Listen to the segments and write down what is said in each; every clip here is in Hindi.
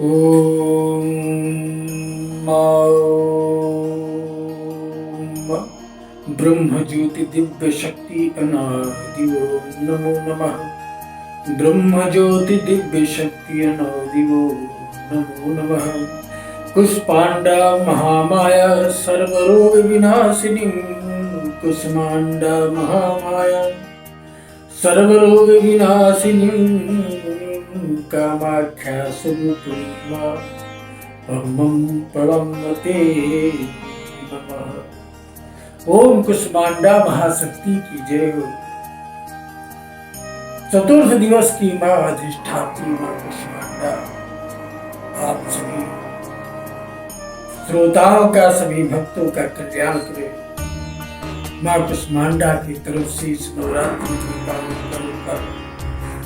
ओम ब्रह्म ज्योति दिव्य शक्ति अनादि ओम नमो नमः। ब्रह्म ज्योति दिव्य शक्ति अनादि ओम नमो नमः। कुष्मांडा महामाया सर्वरोग विनाशिनी। कुष्मांडा महामाया सर्वरोग विनाशिनी। कामाख्या स्वरूपिणी मां अहं प्रणमते नमः। ओम कुष्मांडा महाशक्ति की जय हो। चतुर्थ दिवस की मां अधिष्ठात्री मां कुष्मांडा आप सभी श्रोताओं का, सभी भक्तों का कल्याण करे। मां कुष्मांडा की तरफ से इस नवरात्रि के पावन पर्व पर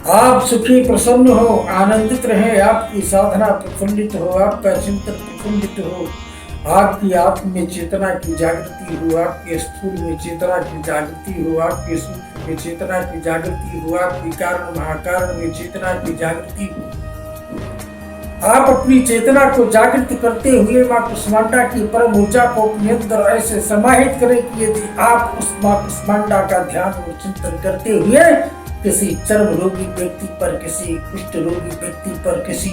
आप सुखी प्रसन्न हो, आनंदित रहे, आपकी साधना प्रफुल्लित हो, आपका चिंतन प्रफुल्लित हो, आपकी आत्म में चेतना की जागृति हो, आपके स्थूल में चेतना की जागृति हो, आपके सूक्ष्म में चेतना की जागृति हो, आपकी कारण महाकारण में चेतना की जागृति हो। आप अपनी चेतना को जागृत करते हुए मां कुष्मांडा की परम ऊर्जा को अपने अंदर ऐसे समाहित करें कि यदि आप उस मां कुष्मांडा का ध्यान और चिंतन करते हुए किसी चर्म रोगी व्यक्ति पर, किसी कुष्ठ रोगी व्यक्ति पर, किसी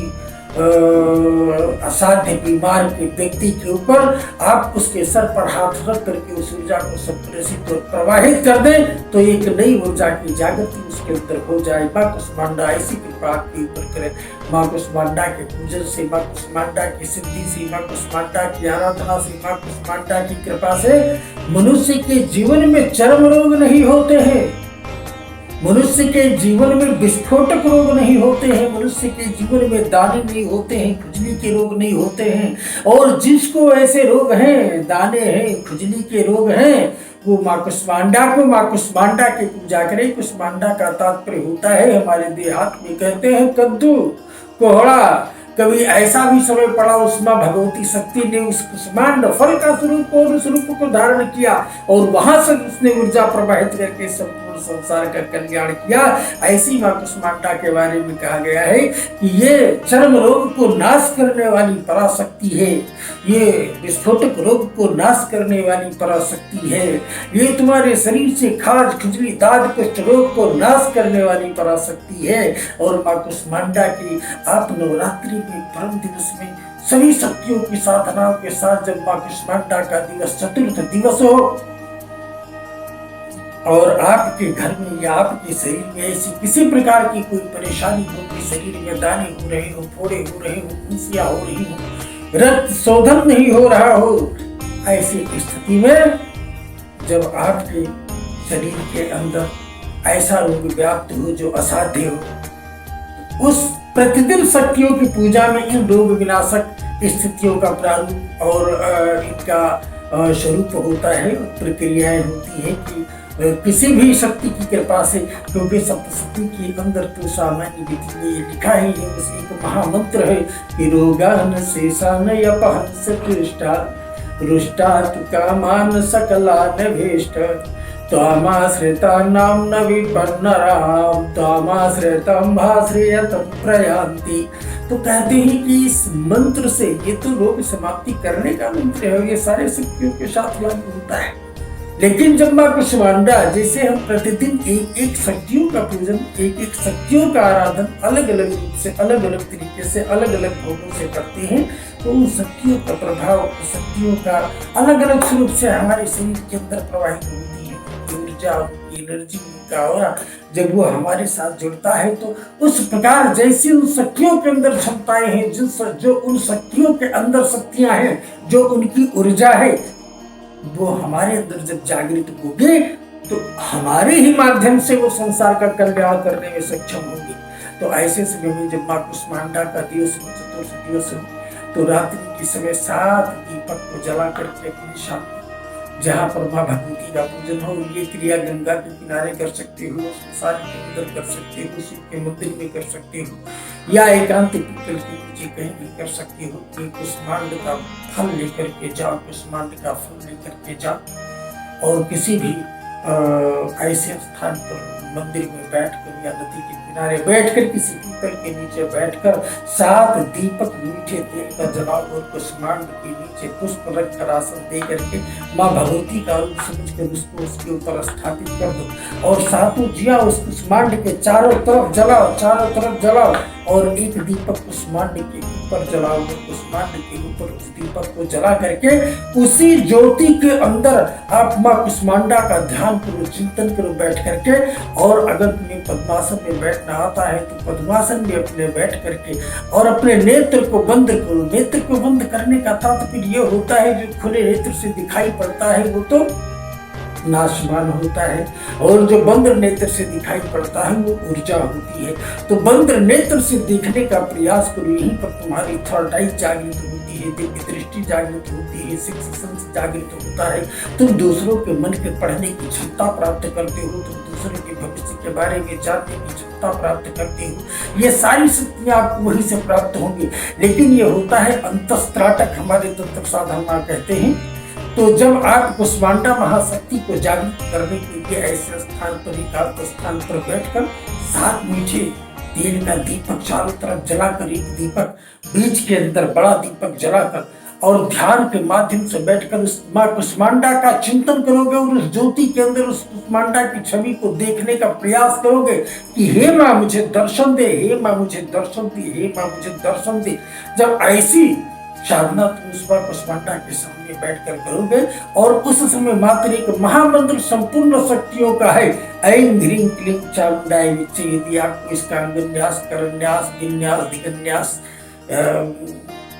असाध्य बीमार के व्यक्ति के ऊपर आप उसके सर पर हाथ रख करके उस ऊर्जा को संप्रेषित और प्रवाहित कर दें तो एक नई ऊर्जा की जागृति उसके अंदर हो जाए। मां कुष्मांडा ऐसी कृपा आपके ऊपर करे। मां कुष्मांडा के पूजन से, मां कुष्मांडा की सिद्धि से, मां कुष्मांडा की आराधना से, मां कुष्मांडा की कृपा से मनुष्य के जीवन में चर्म रोग नहीं होते हैं, मनुष्य के जीवन में विस्फोटक रोग नहीं होते हैं, मनुष्य के जीवन में दाने नहीं होते हैं, खुजली के रोग नहीं होते हैं। और जिसको ऐसे रोग हैं, दाने हैं, खुजली के रोग हैं, वो मां कुष्मांडा को, मां कुष्मांडा की पूजा करे। कुष्मांडा का तात्पर्य होता है, हमारे देहात में कहते हैं कद्दू, कोहड़ा। कभी ऐसा भी समय पड़ा उस मां भगवती शक्ति ने उस कुष्मांड फल का स्वरूप और उस रूप को धारण किया और वहां से उसने ऊर्जा प्रवाहित करके संपूर्ण संसार का कल्याण किया। ऐसी मां कुष्मांडा के बारे में कहा गया है कि ये चर्म रोग को नाश करने वाली पराशक्ति है, ये विस्फोटक रोग को नाश करने वाली पराशक्ति है, ये तुम्हारे शरीर से खाज, खुजली, दाद, कुष्ठ रोग को नाश करने वाली पराशक्ति है। और मां कुष्मांडा की आप नवरात्रि के परम दिवस में सभी शक्तियों की साधनाओं के साथ जब मां कुष्मांडा का दिवस चतुर्थ दिवस हो और आपके घर में या आपके शरीर में ऐसी किसी प्रकार की कोई परेशानी हो कि शरीर में दाने हो रहे हो, फोड़े हो रहे हो, फुंसियां हो रही हो, रक्त शोधन नहीं हो रहा हो, ऐसी स्थिति में जब आपके शरीर के अंदर ऐसा रोग व्याप्त हो जो असाध्य हो, उस प्रतिदिन शक्तियों की पूजा में इन रोग विनाशक स्थितियों का प्रारूप और इनका स्वरूप होता है, प्रक्रियाएं होती है कि किसी भी शक्ति की कृपा से, क्योंकि सप्तशती के अंदर तो सामान्य विधि में लिखा ही है, उस एक महामंत्र है कि रोगान शेषान अपहंस कृष्टा रुष्टात् कामान सकलान भेष्ट त्वामाश्रिता नाम न विपन्नराम त्वामाश्रितं भाश्रियतं प्रयान्ति। तो कहते हैं कि इस मंत्र से, ये तो रोग समाप्ति करने का मंत्र है, ये सारे शक्तियों के साथ लागू होता है। लेकिन जब मां कुष्मांडा, जैसे हम प्रतिदिन एक एक शक्तियों का पूजन, एक एक शक्तियों का आराधन अलग अलग रूप से, अलग अलग तरीके से, अलग अलग भोगों से करते हैं, तो उन शक्तियों का प्रभाव, शक्तियों का अलग अलग स्वरूप से हमारे शरीर के अंदर प्रवाहित होती है। ऊर्जा, एनर्जी का और जब वो हमारे साथ जुड़ता है तो उस प्रकार जैसी उन शक्तियों के अंदर क्षमताएं हैं, जो उन शक्तियों के अंदर शक्तियां हैं, जो उनकी ऊर्जा है, वो हमारे अंदर जब जागृत होंगे तो हमारे ही माध्यम से वो संसार का कल्याण करने में सक्षम होंगे। तो ऐसे समय में जब मां कुष्मांडा का दिवस हो, चतुर्थ दिवस हो, तो रात्रि के समय 7 दीपक को जला करके अपनी शांति, जहाँ पर मां भगवती का पूजन हो, ये क्रिया गंगा के किनारे कर सकते हो, संसार के अंदर कर सकते हो, शिव के मंदिर में कर सकते हो, या एकांत पीपल के नीचे कहीं भी कर सकते हो। कि कुष्मांड का फल लेकर के जाओ, कुष्मांड का फल लेकर के जाओ और किसी भी ऐसे स्थान पर मंदिर में बैठकर या नदी के किनारे बैठकर किसी पीपल के नीचे बैठकर 7 दीपक मीठे तेल का जलाओ और कुष्मांड के नीचे पुष्प रखकर आसन दे करके माँ भगवती का रूप समझकर उसको उसके ऊपर स्थापित कर दो और 7 दिया उस कुष्मांड के चारों तरफ जलाओ और एक दीपक कुष्मांड के ऊपर जलाओ और कुष्मांड के ऊपर उस दीपक को जला करके उसी ज्योति के अंदर आप माँ कुष्मांडा का ध्यान करो, चिंतन करो बैठ करके। और अगर तुम्हें पद्मासन में बैठना आता है तो पद्मासन में अपने बैठ करके और अपने नेत्र को बंद करो। नेत्र को बंद करने का तात्पर्य ये होता है जो खुले नेत्र से दिखाई पड़ता है वो तो नाशवान होता है और जो बंद नेत्र से दिखाई पड़ता है वो ऊर्जा होती है। तो बंद नेत्र से देखने का प्रयास करो, यहीं पर तुम्हारी थर्ड आई जागृत होती है, दिव्य दृष्टि जागृत होती है, सिक्स्थ सेंस जागृत होता है। तुम दूसरों के मन के पढ़ने की क्षमता प्राप्त करते हो, तुम दूसरों के भविष्य के बारे में जानने की क्षमता प्राप्त करते हो। ये सारी शक्तियां आपको वहीं से प्राप्त होंगी, लेकिन ये होता है अंतस्त्राटक, हमारे तंत्र साधना कहते हैं। तो जब आप कुष्मांडा महाशक्ति को जागृत करने के लिए ऐसे स्थान पर, एकांत स्थान पर बैठकर 7 मीठे तेल का दीपक चारों तरफ जलाकर, एक दीपक बीच के अंदर बड़ा दीपक जलाकर और ध्यान के माध्यम से बैठकर उस माँ कुष्मांडा का चिंतन करोगे और उस ज्योति के अंदर उस कुष्मांडा की छवि को देखने का प्रयास करोगे कि हे माँ मुझे दर्शन दे, हे माँ मुझे दर्शन दे, हे माँ मुझे दर्शन दे। जब ऐसी साधना तुम उस बार कुष्मांडा के सामने बैठकर करोगे और उस समय मात्र एक महामंत्र संपूर्ण शक्तियों का है, ऐं ह्रीं क्लीं चामुंडाय विच्चे। यदि आपको इसका अंगन्यास, करन्यास, विन्यास, दिगन्यास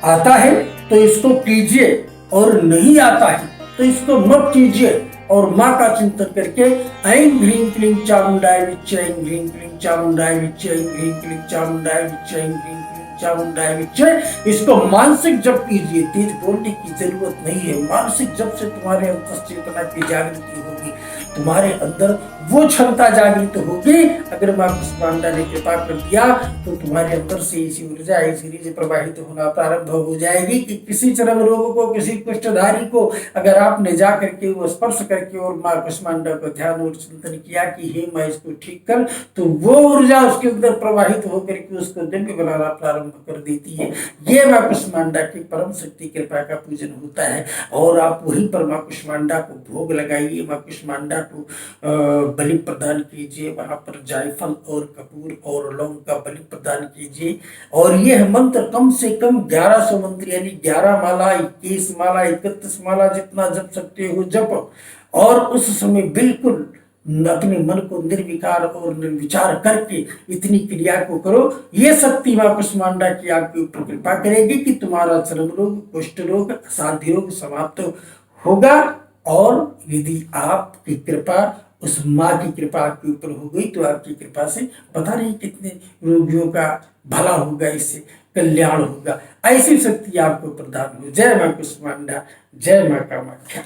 आता है तो इसको कीजिए और नहीं आता है तो इसको मत कीजिए और माँ का चिंतन करके ऐं ह्रीं क्लीं चामुंडाय विच्चे, ऐं ह्रीं क्लीं चामुंडाय विच्चे, ऐं ह्रीं क्लीं चामुंडाय विच्चे, ऐं ह्रीं चामुंडाय विच्चे, इसको मानसिक जप कीजिए। तेज बोलने की जरूरत नहीं है, मानसिक जप से तुम्हारे अंतर चेतना की जागृति होगी, तुम्हारे अंदर वो क्षमता जागृत होगी। अगर माँ कुष्मांडा ने कृपा कर दिया तो तुम्हारे अंदर से ऐसी ऊर्जा, ऐसी रीति प्रवाहित होना प्रारंभ हो जाएगी कि किसी चरम रोग को, किसी कुष्ठधारी को अगर आपने जा करके वो स्पर्श करके और माँ कुष्मांडा को ध्यान और चिंतन किया कि हे माँ इसको ठीक कर, तो वो ऊर्जा उसके अंदर प्रवाहित होकर के उसको दिव्य बनाना प्रारंभ कर देती है। ये माँ कुष्मांडा की परम शक्ति कृपा का पूजन होता है और आप वहीं पर माँ कुष्मांडा को भोग लगाइए, माँ कुष्मांडा को बलि प्रदान कीजिए। वहां पर जायफल और कपूर और लौंग का बलि प्रदान कीजिए और यह मंत्र कम से कम 1100 मंत्र यानी 11 माला, 21 माला, 31 माला जितना जप सकते हो जप। और उस समय बिल्कुल अपने मन को निर्विकार और निर्विचार करके इतनी क्रिया को करो। ये शक्ति माँ कुष्मांडा की आपके ऊपर कृपा करेगी कि तुम्हारा चर्म रोग, कुष्ठ रोग, असाध्य रोग समाप्त होगा। और यदि आपकी कृपा, उस माँ की कृपा आपके ऊपर हो गई तो आपकी कृपा से पता नहीं कितने रोगियों का भला होगा, इससे कल्याण होगा। ऐसी शक्ति आपको प्रदान हो। जय माँ कुष्मांडा, जय माँ कामाख्या।